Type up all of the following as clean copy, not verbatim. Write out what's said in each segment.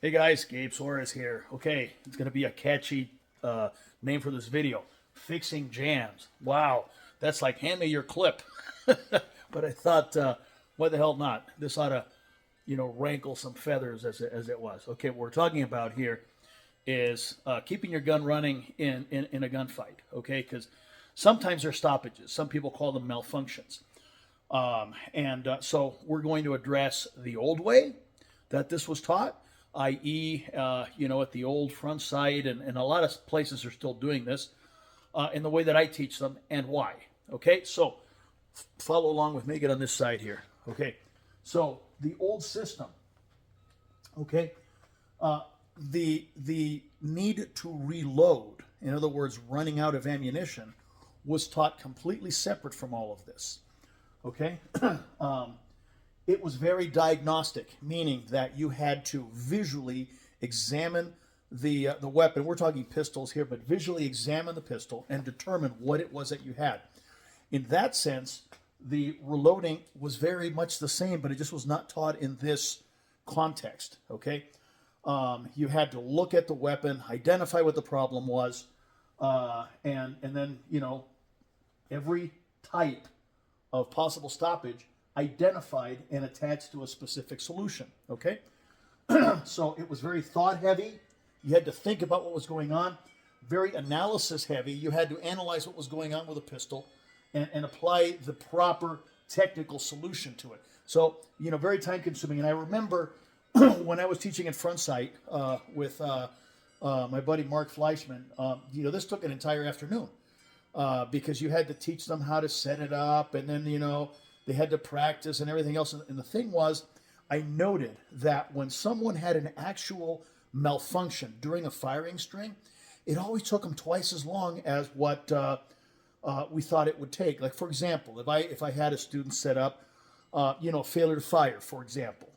Hey guys, Gabe Suarez here. Okay, it's going to be a catchy name for this video. Fixing jams. Wow, that's like hand me your clip. But I thought, why the hell not? This ought to, rankle some feathers as it was. Okay, what we're talking about here is keeping your gun running in a gunfight. Okay, because sometimes there's stoppages. Some people call them malfunctions. So we're going to address the old way that this was taught, i.e., at the old front sight, and a lot of places are still doing this in the way that I teach them, and why. Okay, so follow along with me. Get on this side here. Okay, so the old system. Okay, the need to reload, in other words, running out of ammunition, was taught completely separate from all of this. Okay. It was very diagnostic, meaning that you had to visually examine the weapon. We're talking pistols here, but visually examine the pistol and determine what it was that you had. In that sense, the reloading was very much the same, but it just was not taught in this context. Okay, you had to look at the weapon, identify what the problem was, and then every type of possible stoppage identified and attached to a specific solution. Okay, so it was very thought heavy. You had to think about what was going on. Very analysis heavy. You had to analyze what was going on with a pistol and apply the proper technical solution to it. So very time consuming. And I remember when I was teaching in front sight with my buddy Mark Fleischman. This took an entire afternoon. Because you had to teach them how to set it up, and then they had to practice and everything else. And the thing was, I noted that when someone had an actual malfunction during a firing string, it always took them twice as long as what we thought it would take. Like, for example, if I had a student set up, failure to fire, for example,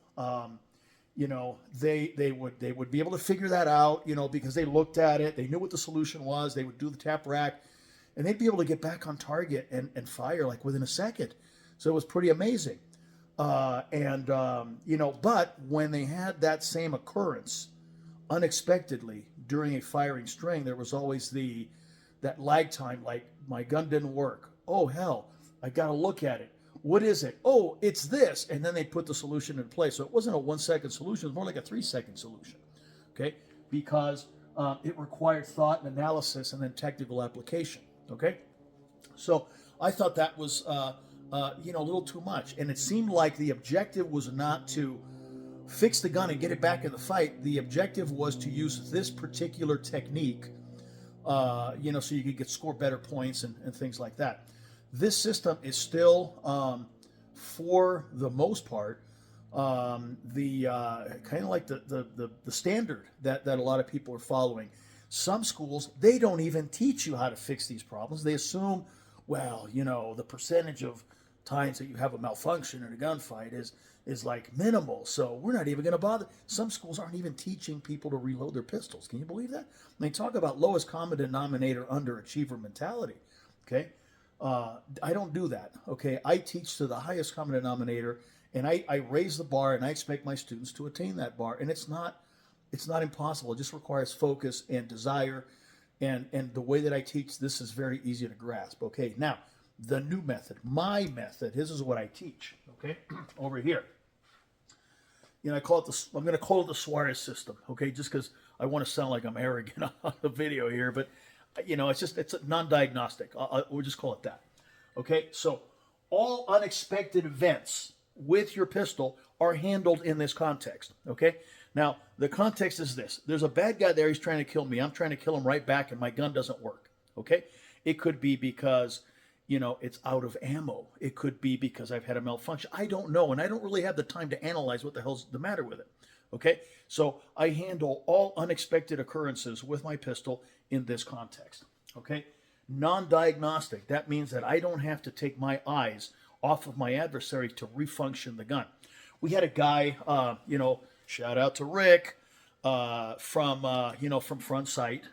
they would be able to figure that out, because they looked at it, they knew what the solution was, they would do the tap rack, and they'd be able to get back on target and fire like within a second. So it was pretty amazing. But when they had that same occurrence unexpectedly during a firing string, there was always that lag time, like my gun didn't work. Oh, hell, I got to look at it. What is it? Oh, it's this. And then they put the solution in place. So it wasn't a 1 second solution. It was more like a 3 second solution. Okay? Because it required thought and analysis and then technical application. Okay? So I thought that was, a little too much. And it seemed like the objective was not to fix the gun and get it back in the fight. The objective was to use this particular technique, so you could score better points and things like that. This system is still, for the most part, the kind of like the standard that a lot of people are following. Some schools, they don't even teach you how to fix these problems. They assume, well, the percentage of times that you have a malfunction in a gunfight is like minimal, so we're not even going to bother. Some schools aren't even teaching people to reload their pistols. Can you believe that? I mean, talk about lowest common denominator underachiever mentality. Okay, I don't do that. Okay, I teach to the highest common denominator, and I raise the bar, and I expect my students to attain that bar. And it's not impossible. It just requires focus and desire, and the way that I teach this is very easy to grasp. Okay, now the new method, my method. This is what I teach. Okay, over here. I call it I'm going to call it the Suarez system. Okay, just because I want to sound like I'm arrogant on the video here, but it's a non-diagnostic. We'll just call it that. Okay, so all unexpected events with your pistol are handled in this context. Okay, now the context is this: there's a bad guy there. He's trying to kill me. I'm trying to kill him right back, and my gun doesn't work. Okay, it could be because it's out of ammo. It could be because I've had a malfunction. I don't know, and I don't really have the time to analyze what the hell's the matter with it. Okay, so I handle all unexpected occurrences with my pistol in this context. Okay, non-diagnostic. That means that I don't have to take my eyes off of my adversary to refunction the gun. We had a guy, shout out to Rick from Front Sight,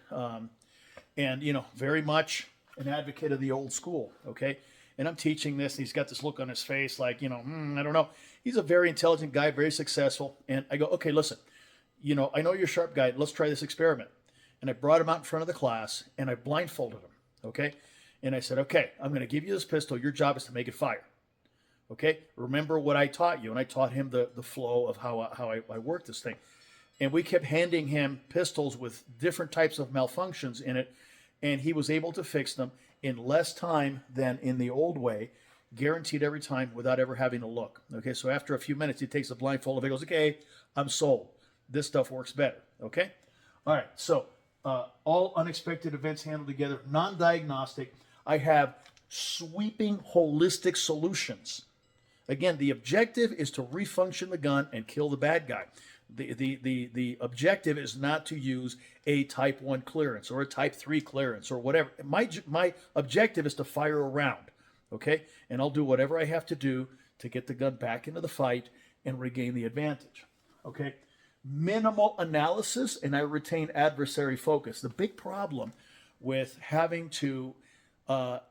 and very much an advocate of the old school. Okay, and I'm teaching this, and he's got this look on his face like, I don't know. He's a very intelligent guy, very successful, and I go, okay, listen, I know you're a sharp guy. Let's try this experiment. And I brought him out in front of the class and I blindfolded him. Okay. And I said, okay, I'm going to give you this pistol. Your job is to make it fire. Okay. Remember what I taught you. And I taught him the flow of how I work this thing. And we kept handing him pistols with different types of malfunctions in it. And he was able to fix them in less time than in the old way, guaranteed every time without ever having to look. Okay. So after a few minutes, he takes the blindfold off. He goes, okay, I'm sold. This stuff works better. Okay. All right. So all unexpected events handled together, non-diagnostic. I have sweeping holistic solutions. Again, the objective is to refunction the gun and kill the bad guy. The objective is not to use a type 1 clearance or a type 3 clearance or whatever. My objective is to fire a round, okay? And I'll do whatever I have to do to get the gun back into the fight and regain the advantage, okay? Minimal analysis, and I retain adversary focus. The big problem with having to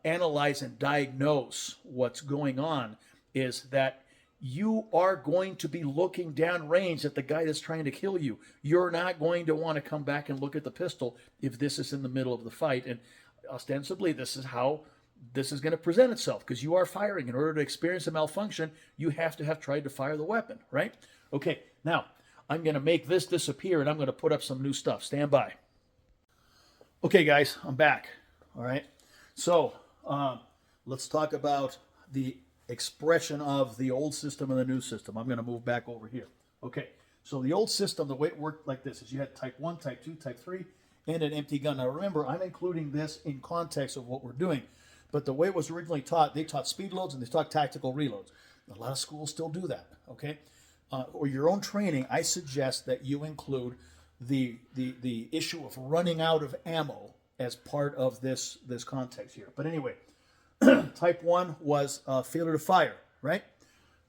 analyze and diagnose what's going on is that you are going to be looking downrange at the guy that's trying to kill you. You're not going to want to come back and look at the pistol if this is in the middle of the fight. And ostensibly, this is how this is going to present itself, because you are firing. In order to experience a malfunction, you have to have tried to fire the weapon, right? Okay, now I'm going to make this disappear and I'm going to put up some new stuff. Stand by. Okay, guys, I'm back. All right. So let's talk about the expression of the old system and the new system. I'm going to move back over here. Okay, so the old system, the way it worked like this is you had type 1, type 2, type 3, and an empty gun. Now remember, I'm including this in context of what we're doing, but the way it was originally taught, they taught speed loads and they taught tactical reloads. A lot of schools still do that, okay? Or your own training, I suggest that you include the issue of running out of ammo as part of this context here. But anyway, type 1 was failure to fire, right?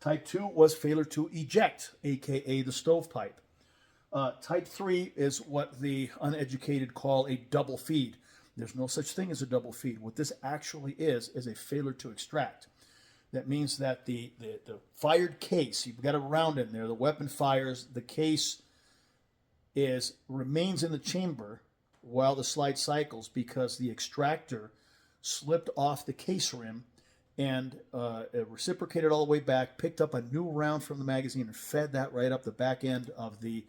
Type 2 was failure to eject, aka the stovepipe. Type 3 is what the uneducated call a double feed. There's no such thing as a double feed. What this actually is a failure to extract. That means that the fired case, you've got a round in there, the weapon fires, the case remains in the chamber while the slide cycles because the extractor slipped off the case rim and it reciprocated all the way back, picked up a new round from the magazine and fed that right up the back end of the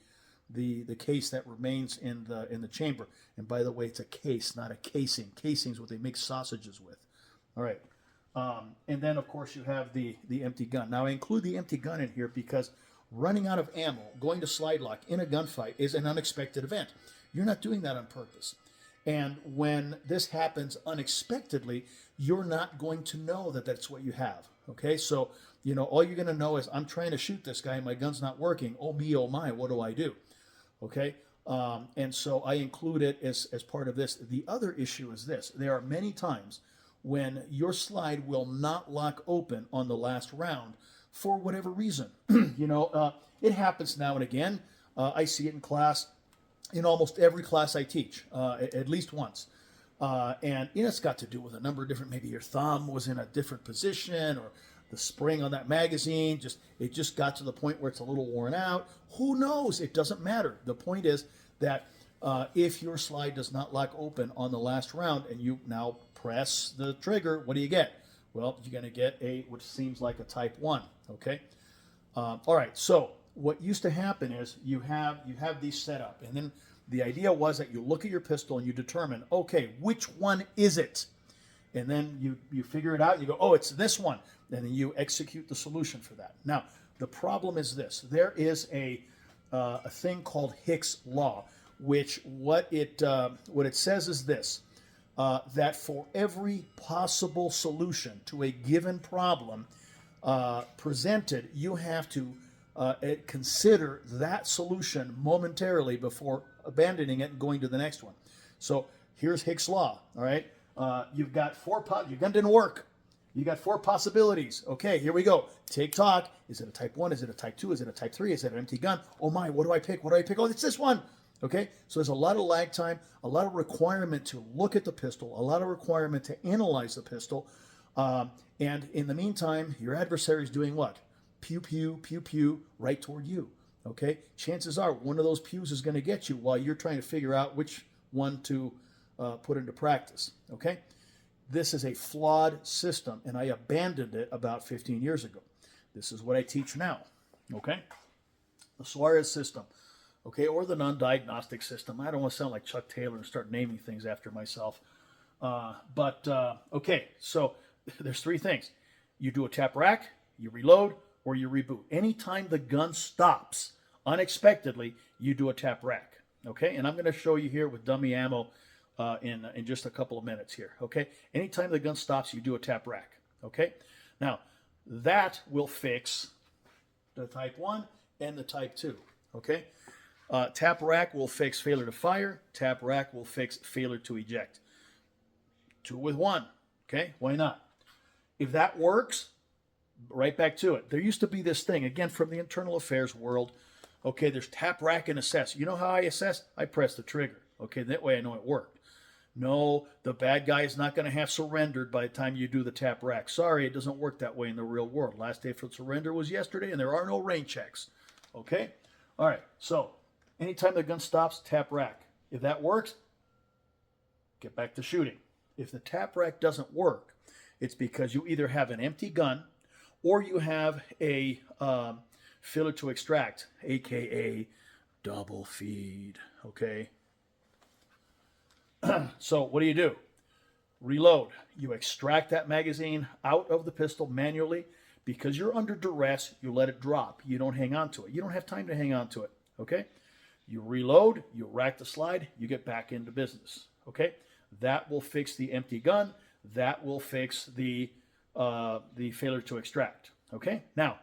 case that remains in the chamber. And by the way, it's a case, not a casing. Casing is what they make sausages with. All right. And then, of course, you have the empty gun. Now, I include the empty gun in here because running out of ammo, going to slide lock in a gunfight is an unexpected event. You're not doing that on purpose. And when this happens unexpectedly, you're not going to know that that's what you have. Okay, so, all you're going to know is I'm trying to shoot this guy and my gun's not working. Oh me, oh my, what do I do? Okay, and so I include it as part of this. The other issue is this. There are many times when your slide will not lock open on the last round for whatever reason. It happens now and again. I see it in class, in almost every class I teach, at least once. And it's got to do with a number of different, maybe your thumb was in a different position or the spring on that magazine, it just got to the point where it's a little worn out. Who knows? It doesn't matter. The point is that if your slide does not lock open on the last round and you now press the trigger, what do you get? Well, you're going to get which seems like a type 1, okay? All right, so what used to happen is you have these set up, and then the idea was that you look at your pistol and you determine, okay, which one is it? And then you figure it out, you go, oh, it's this one, and then you execute the solution for that. Now, the problem is this. There is a thing called Hick's Law, which what it says is this, that for every possible solution to a given problem presented, you have to consider that solution momentarily before abandoning it and going to the next one. So here's Hick's Law, all right? You've got your gun didn't work. You got 4 possibilities. Okay, here we go. Take talk. Is it a type 1? Is it a type 2? Is it a type 3? Is it an empty gun? Oh my, what do I pick? What do I pick? Oh, it's this one. Okay, so there's a lot of lag time, a lot of requirement to look at the pistol, a lot of requirement to analyze the pistol. And in the meantime, your adversary is doing what? Pew, pew, pew, pew, right toward you. Okay, chances are one of those pews is going to get you while you're trying to figure out which one to put into practice. Okay, this is a flawed system, and I abandoned it about 15 years ago. This is what I teach now. Okay, the Suarez system. Okay, or the non-diagnostic system. I don't want to sound like Chuck Taylor and start naming things after myself. Okay, so there's three things. You do a tap rack, you reload, or you reboot. Anytime the gun stops unexpectedly, you do a tap rack. Okay, and I'm going to show you here with dummy ammo in just a couple of minutes here. Okay, anytime the gun stops, you do a tap rack. Okay, now that will fix the type 1 and the type 2. Okay, tap rack will fix failure to fire. Tap rack will fix failure to eject. 2 with 1. Okay, why not? If that works, right back to it. There used to be this thing, again, from the internal affairs world. Okay, there's tap rack and assess. You know how I assess? I press the trigger. Okay, that way I know it worked. No, the bad guy is not going to have surrendered by the time you do the tap rack. Sorry, it doesn't work that way in the real world. Last day for surrender was yesterday, and there are no rain checks. Okay? All right, so anytime the gun stops, tap rack. If that works, get back to shooting. If the tap rack doesn't work, it's because you either have an empty gun or you have a failure to extract, aka double feed. Okay? So what do? Reload. You extract that magazine out of the pistol manually. Because you're under duress, you let it drop. You don't hang on to it. You don't have time to hang on to it. Okay? You reload, you rack the slide, you get back into business. Okay? That will fix the empty gun. That will fix the failure to extract. Okay? Now,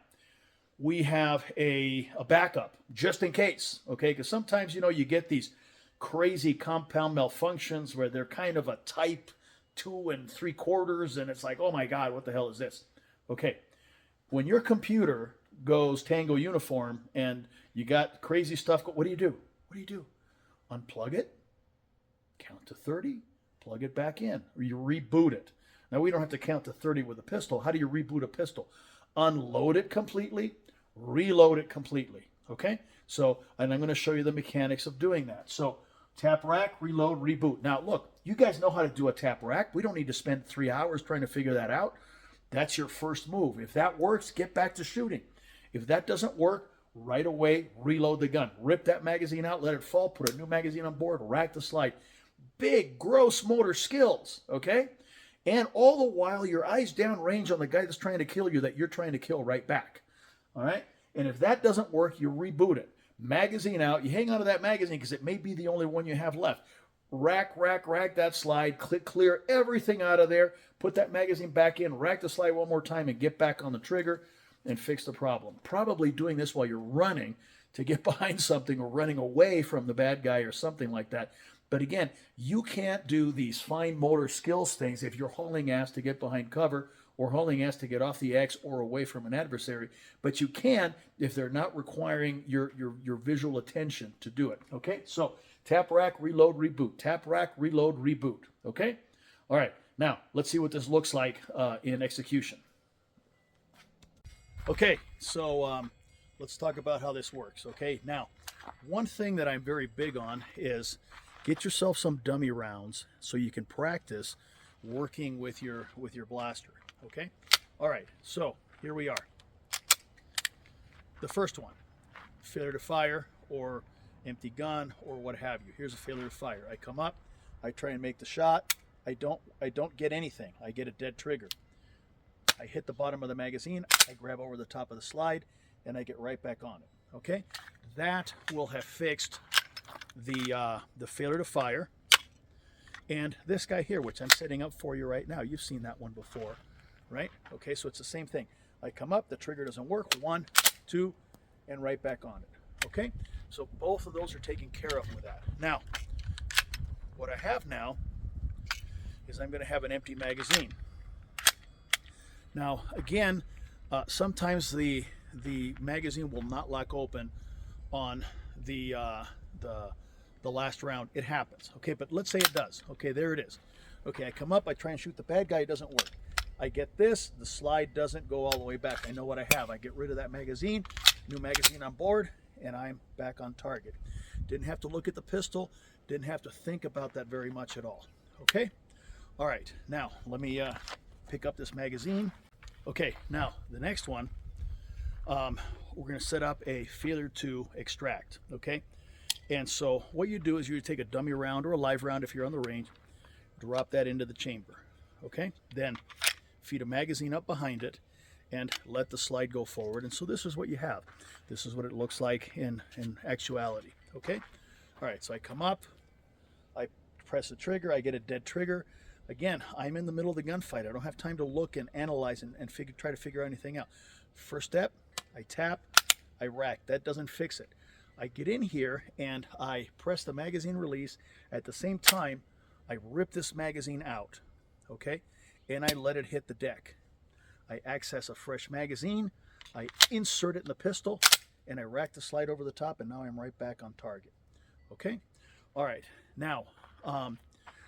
we have a backup just in case. Okay? Because sometimes, you get these crazy compound malfunctions where they're kind of a type 2 3/4, and it's like, oh my God, what the hell is this? Okay. When your computer goes Tango uniform and you got crazy stuff, what do you do? What do you do? Unplug it, count to 30, plug it back in, or you reboot it. Now, we don't have to count to 30 with a pistol. How do you reboot a pistol? Unload it completely, reload it completely. Okay? So, and I'm going to show you the mechanics of doing that. So, tap rack, reload, reboot. Now, look, you guys know how to do a tap rack. We don't need to spend 3 hours trying to figure that out. That's your first move. If that works, get back to shooting. If that doesn't work, right away, reload the gun. Rip that magazine out, let it fall, put a new magazine on board, rack the slide. Big, gross motor skills, okay? And all the while, your eyes downrange on the guy that's trying to kill you that you're trying to kill right back, all right? And if that doesn't work, you reboot it. Magazine out. You hang on to that magazine because it may be the only one you have left. Rack that slide, clear everything out of there, put that magazine back in, rack the slide one more time, and get back on the trigger and fix the problem. Probably doing this while you're running to get behind something or running away from the bad guy or something like that. But again, you can't do these fine motor skills things if you're hauling ass to get behind cover or hauling ass to get off the X or away from an adversary. But you can if they're not requiring your visual attention to do it. Okay, so tap rack, reload, reboot. Tap rack, reload, reboot. Okay? All right. Now, let's see what this looks like in execution. Okay, so let's talk about how this works. Okay, now, one thing that I'm very big on is get yourself some dummy rounds so you can practice working with your blaster. Okay? All right, so here we are. The first one, failure to fire or empty gun or what have you. Here's a failure to fire. I come up, I try and make the shot. I don't get anything. I get a dead trigger. I hit the bottom of the magazine, I grab over the top of the slide, and I get right back on it. Okay? That will have fixed the failure to fire. And this guy here, which I'm setting up for you right now, you've seen that one before, right? Okay, so it's the same thing. I come up, the trigger doesn't work, 1, 2, and right back on it. Okay? So both of those are taken care of with that. Now, what I have now is I'm going to have an empty magazine. Now, again, sometimes the magazine will not lock open on the last round. It happens, okay? But let's say it does. Okay, there it is. Okay, I come up, I try and shoot the bad guy, it doesn't work. I get this, the slide doesn't go all the way back. I know what I have. I get rid of that magazine, new magazine on board, and I'm back on target. Didn't have to look at the pistol, didn't have to think about that very much at all. Okay? All right, now let me pick up this magazine. Okay, now the next one, we're going to set up a failure to extract. Okay? And so what you do is you take a dummy round or a live round if you're on the range, drop that into the chamber. Okay? Then feed a magazine up behind it and let the slide go forward. And so this is what you have. This is what it looks like in actuality. Okay? All right, so I come up, I press the trigger, I get a dead trigger. Again, I'm in the middle of the gunfight. I don't have time to look and analyze and try to figure anything out. First step, I tap, I rack. That doesn't fix it. I get in here and I press the magazine release. At the same time, I rip this magazine out, okay? And I let it hit the deck. I access a fresh magazine, I insert it in the pistol, and I rack the slide over the top, and now I'm right back on target. Okay? All right. Now,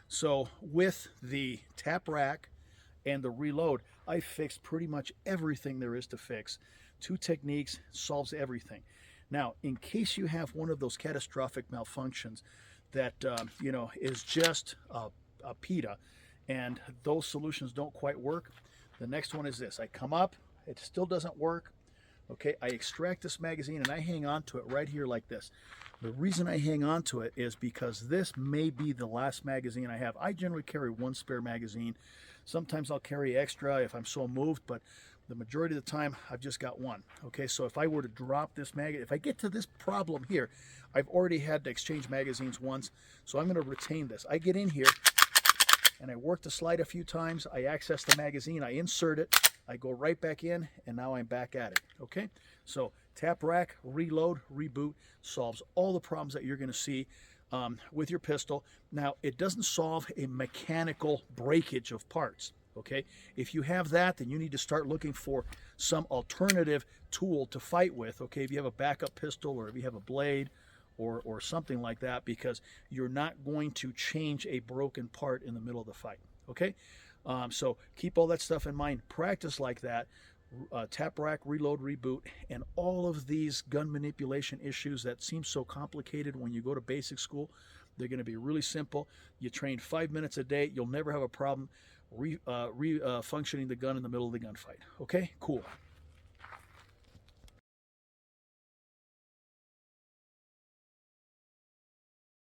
so with the tap rack and the reload, I fixed pretty much everything there is to fix. 2 techniques solves everything. Now, in case you have one of those catastrophic malfunctions that, is just a PETA, and those solutions don't quite work, the next one is this. I come up, it still doesn't work. Okay, I extract this magazine and I hang on to it right here like this. The reason I hang on to it is because this may be the last magazine I have. I generally carry 1 spare magazine. Sometimes I'll carry extra if I'm so moved, but the majority of the time I've just got 1. Okay, so if I were to drop this magazine, if I get to this problem here, I've already had to exchange magazines once, so I'm going to retain this. I get in here and I work the slide a few times. I access the magazine, I insert it, I go right back in, and now I'm back at it. Okay, so tap rack, reload, reboot solves all the problems that you're going to see with your pistol. Now, it doesn't solve a mechanical breakage of parts. Okay, if you have that, then you need to start looking for some alternative tool to fight with. Okay, if you have a backup pistol or if you have a blade or something like that, because you're not going to change a broken part in the middle of the fight. Okay, so keep all that stuff in mind. Practice like that. Tap rack, reload, reboot, and all of these gun manipulation issues that seem so complicated when you go to basic school, they're going to be really simple. You train 5 minutes a day, you'll never have a problem functioning the gun in the middle of the gunfight. Okay, cool.